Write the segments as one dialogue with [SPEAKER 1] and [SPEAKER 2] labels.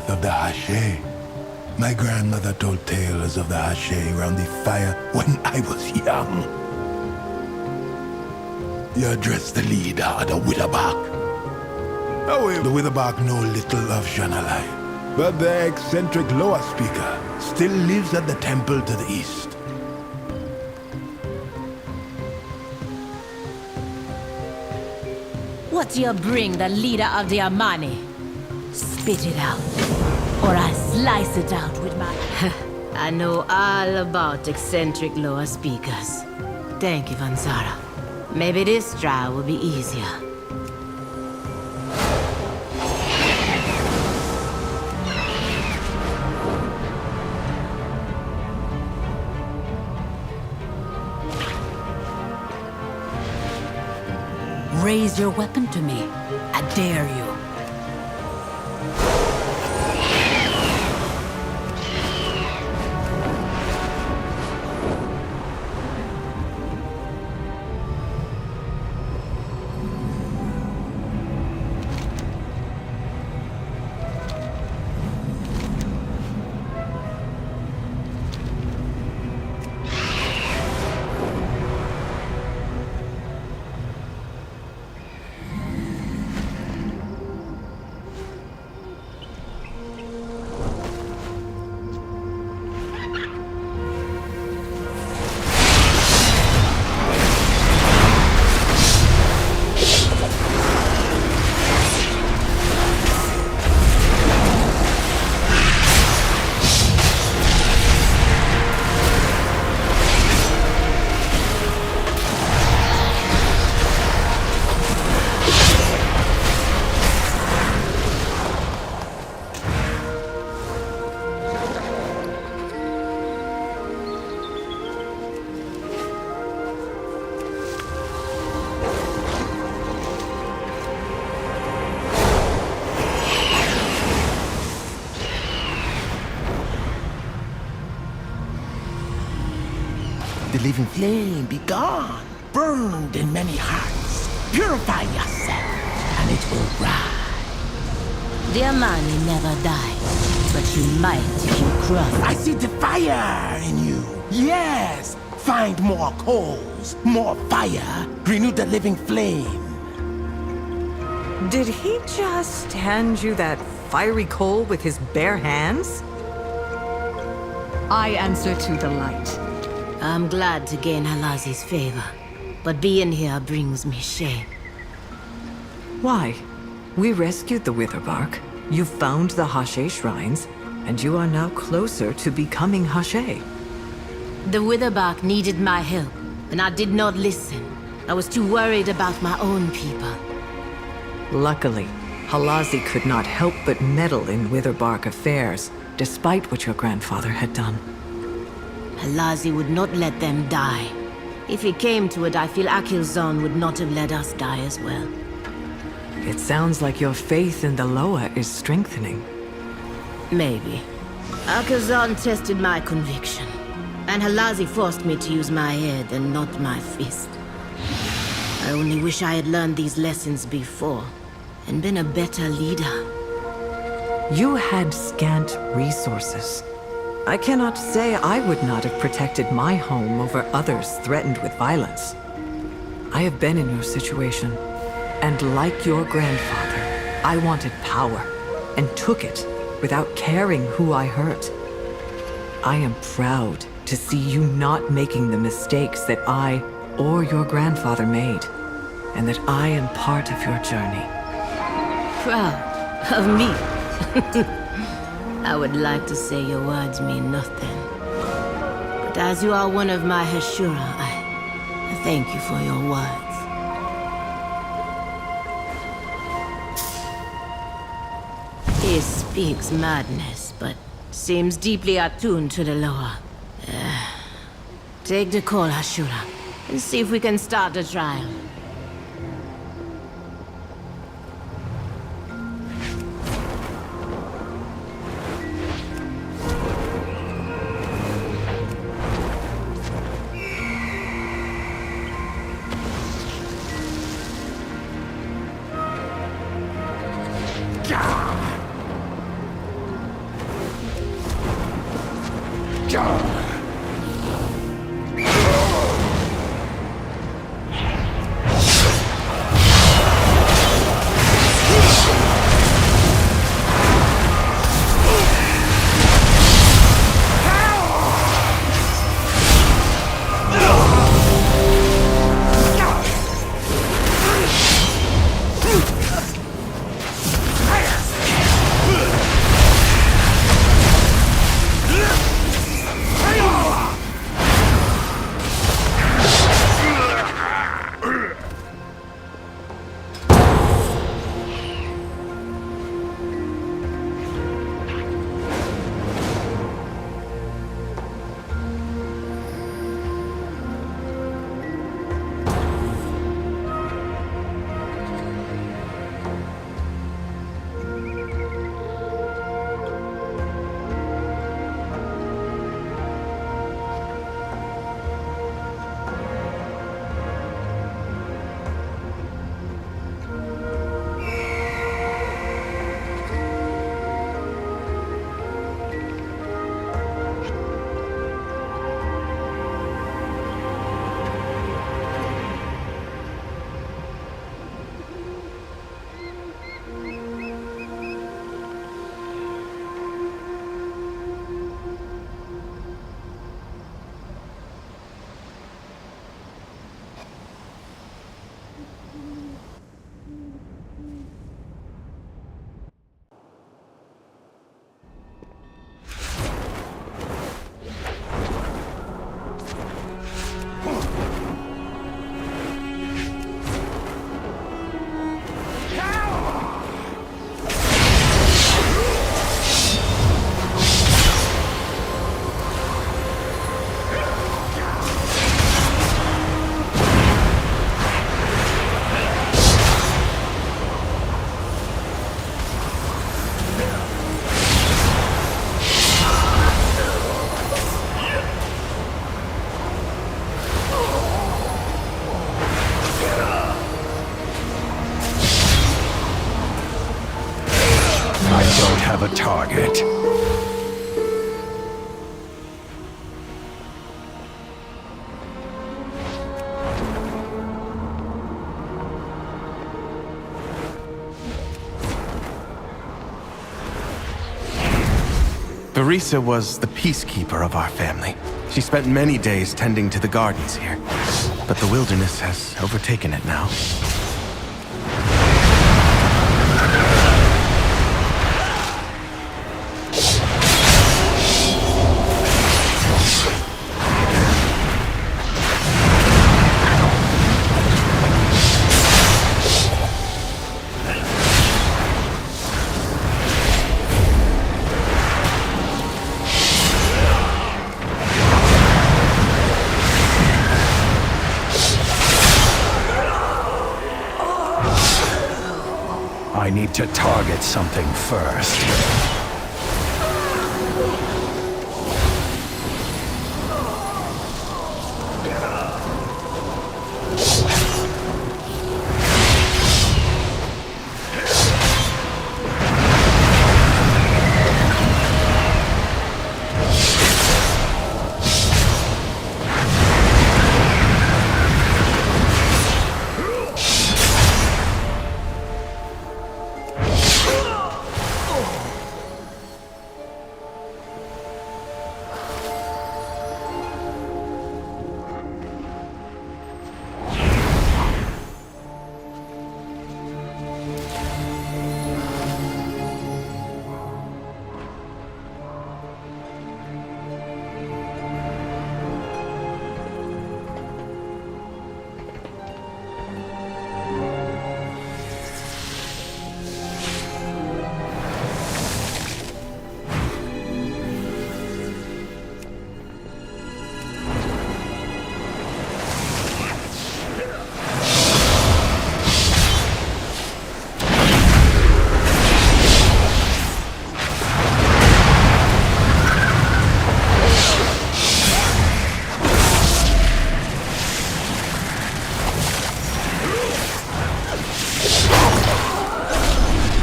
[SPEAKER 1] path of the Hashay. My grandmother told tales of the Hashay around the fire when I was young. You address the leader of the Witherbark. However, the Witherbark know little of Shanalai, but the eccentric lower speaker still lives at the temple to the east.
[SPEAKER 2] What do you bring the leader of the Amani? Spit it out, or I slice it out with my... I know all about eccentric lower speakers. Thank you, Vansara. Maybe this trial will be easier. Raise your weapon to me. I dare you.
[SPEAKER 3] The living flame be gone, burned in many hearts. Purify yourself, and it will rise.
[SPEAKER 2] The Amani never dies, but you might if you cross.
[SPEAKER 3] I see the fire in you. Yes, find more coals, more fire. Renew the living flame.
[SPEAKER 4] Did he just hand you that fiery coal with his bare hands? I answer to the light.
[SPEAKER 2] I'm glad to gain Halazi's favor, but being here brings me shame.
[SPEAKER 4] Why? We rescued the Witherbark. You found the Hashay shrines, and you are now closer to becoming Hashay.
[SPEAKER 2] The Witherbark needed my help, and I did not listen. I was too worried about my own people.
[SPEAKER 4] Luckily, Halazi could not help but meddle in Witherbark affairs, despite what your grandfather had done.
[SPEAKER 2] Halazi would not let them die. If it came to it, I feel Akilzon would not have let us die as well.
[SPEAKER 4] It sounds like your faith in the Loa is strengthening.
[SPEAKER 2] Maybe. Akilzon tested my conviction, and Halazi forced me to use my head and not my fist. I only wish I had learned these lessons before, and been a better leader.
[SPEAKER 4] You had scant resources. I cannot say I would not have protected my home over others threatened with violence. I have been in your situation, and like your grandfather, I wanted power, and took it without caring who I hurt. I am proud to see you not making the mistakes that I or your grandfather made, and that I am part of your journey.
[SPEAKER 2] Proud of me? I would like to say your words mean nothing. But as you are one of my Hashura, I thank you for your words. He speaks madness, but seems deeply attuned to the Loa. Take the call, Hashura, and see if we can start the trial.
[SPEAKER 5] have a target.
[SPEAKER 3] Barisa was the peacekeeper of our family. She spent many days tending to the gardens here, but the wilderness has overtaken it now.
[SPEAKER 5] I need to target something first.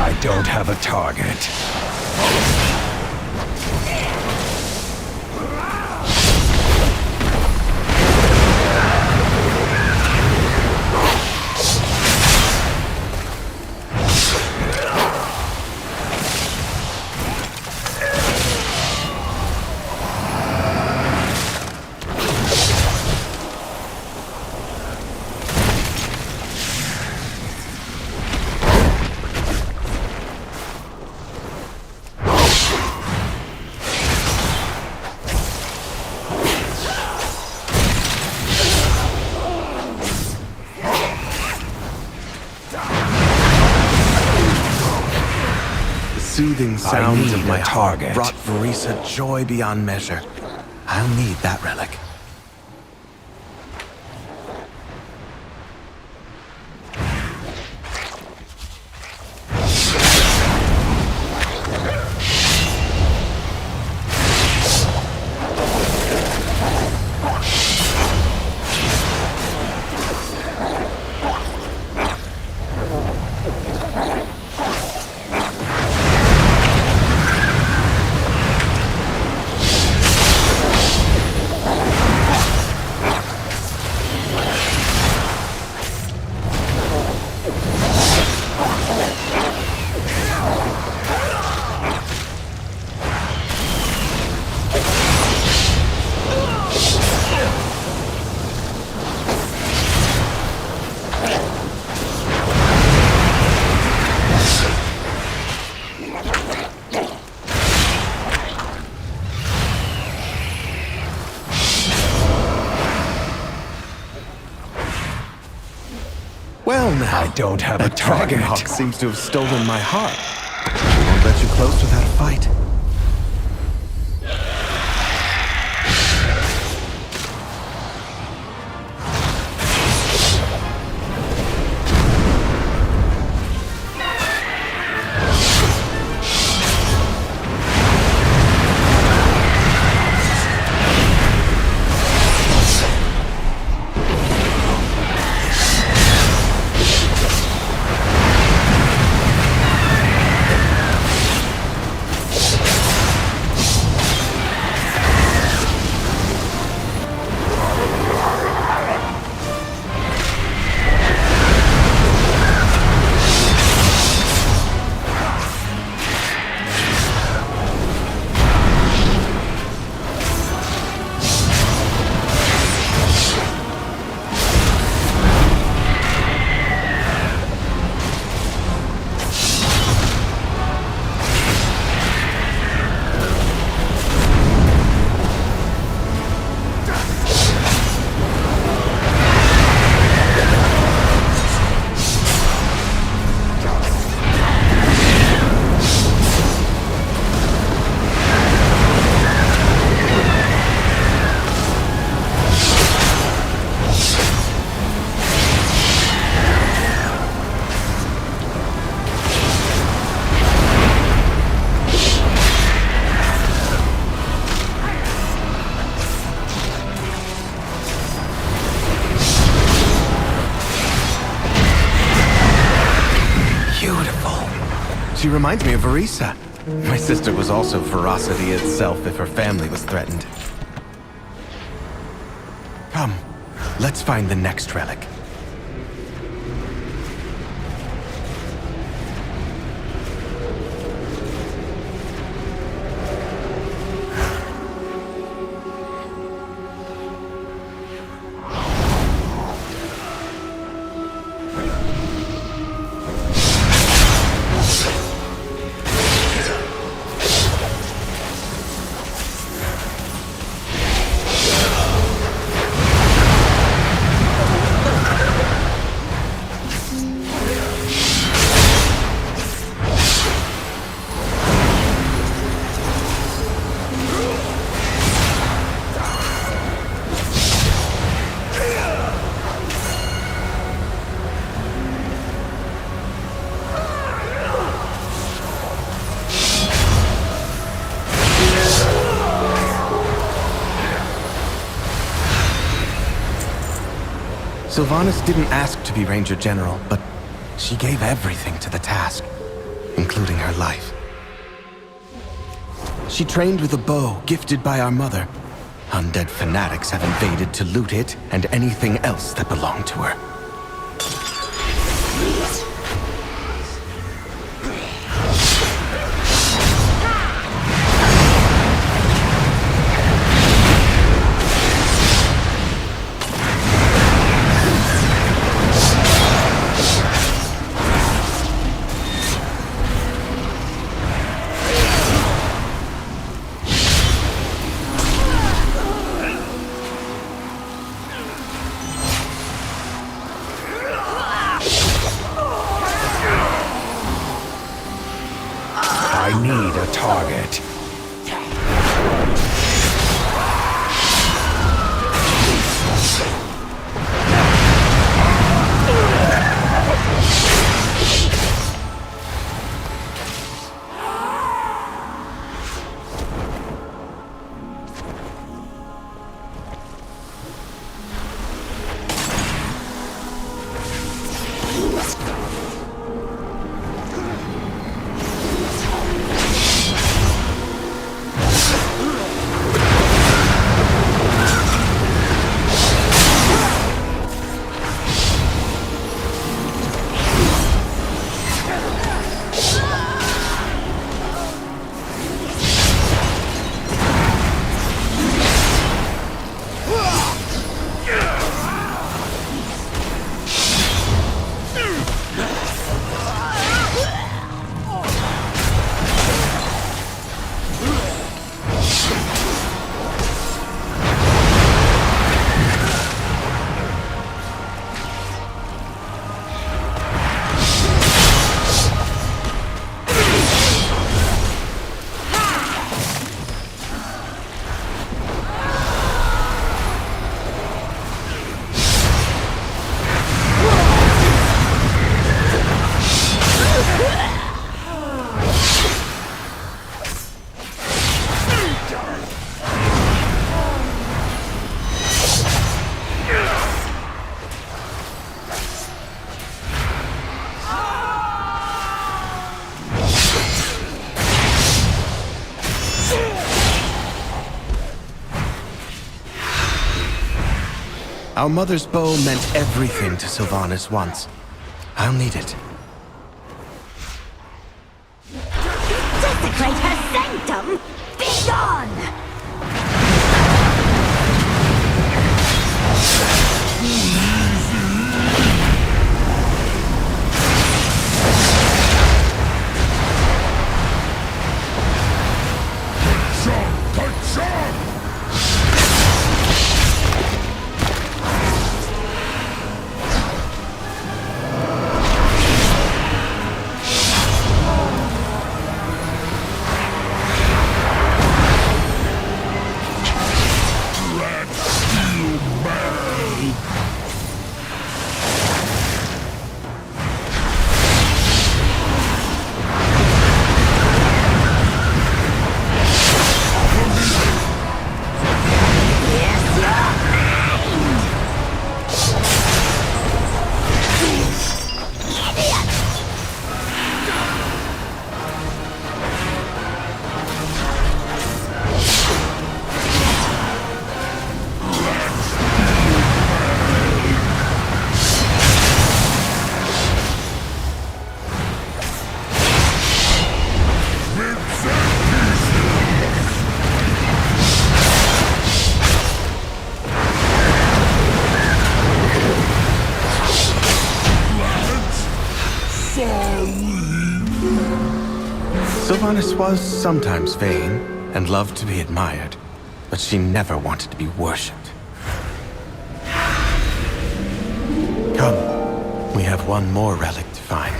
[SPEAKER 5] I don't have a target.
[SPEAKER 3] soothing sounds of
[SPEAKER 5] need
[SPEAKER 3] my
[SPEAKER 5] a
[SPEAKER 3] heart
[SPEAKER 5] target.
[SPEAKER 3] brought Varisa joy beyond measure. I'll need that relic. Well now,
[SPEAKER 5] I don't have a target.
[SPEAKER 3] Dragonhawk seems to have stolen my heart. I won't let you close without a fight. She reminds me of Varisa. My sister was also ferocity itself if her family was threatened. Come, let's find the next relic. Sylvanas didn't ask to be Ranger General, but she gave everything to the task, including her life. She trained with a bow gifted by our mother. Undead fanatics have invaded to loot it and anything else that belonged to her. Our mother's bow meant everything to Sylvanas once. I'll need it.
[SPEAKER 2] Desecrate her sanctum! Be gone!
[SPEAKER 3] Sylvanas was sometimes vain and loved to be admired, but she never wanted to be worshipped. Come, we have one more relic to find.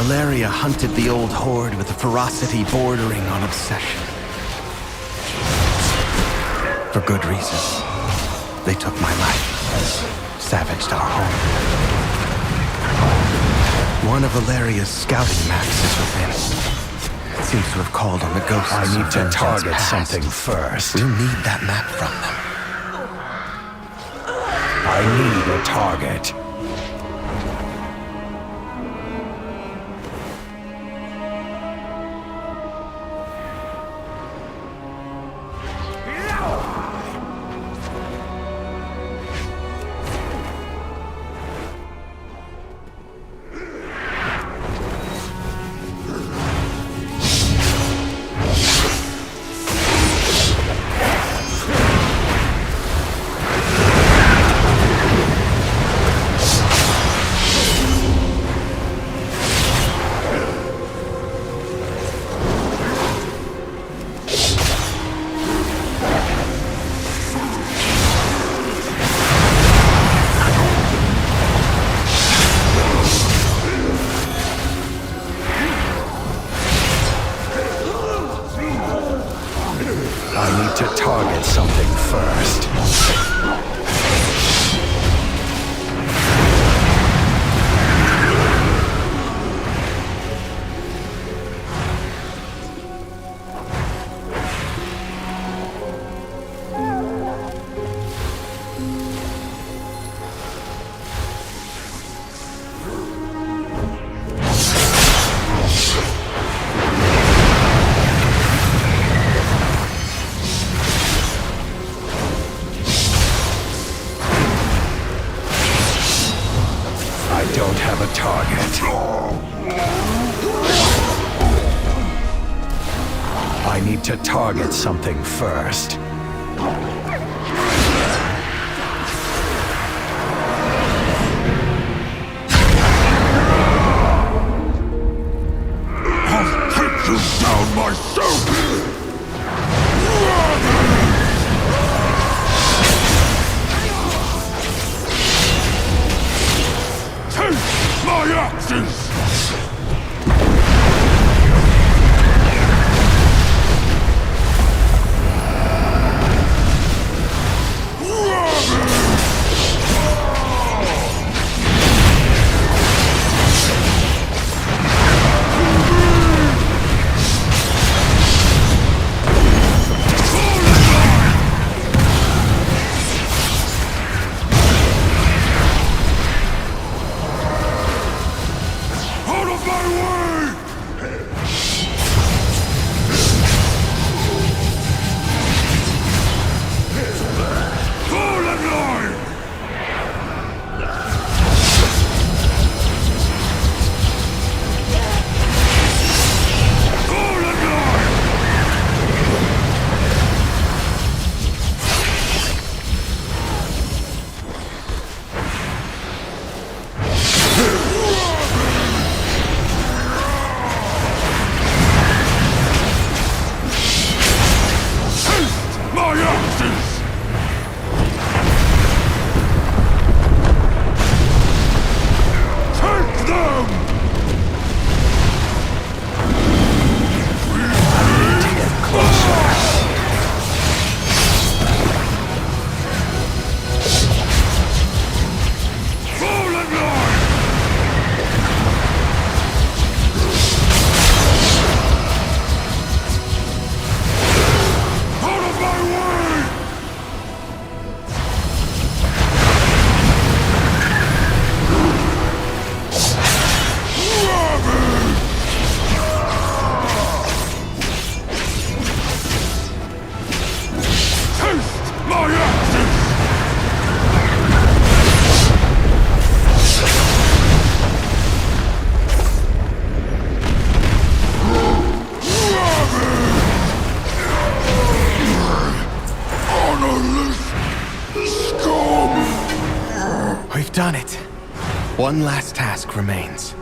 [SPEAKER 3] Valeria hunted the old horde with a ferocity bordering on obsession. For good reason. They took my life, savaged our home. One of Valeria's scouting maps is within. It seems to have called on the ghosts.
[SPEAKER 5] I need to
[SPEAKER 3] of
[SPEAKER 5] target
[SPEAKER 3] past.
[SPEAKER 5] something first.
[SPEAKER 3] We'll need that map from them.
[SPEAKER 5] I need a target. I need to target something first. I don't have a target. I need to target something first.
[SPEAKER 1] I'll take Down myself! Taste my axes!
[SPEAKER 3] We've done it. One last task remains.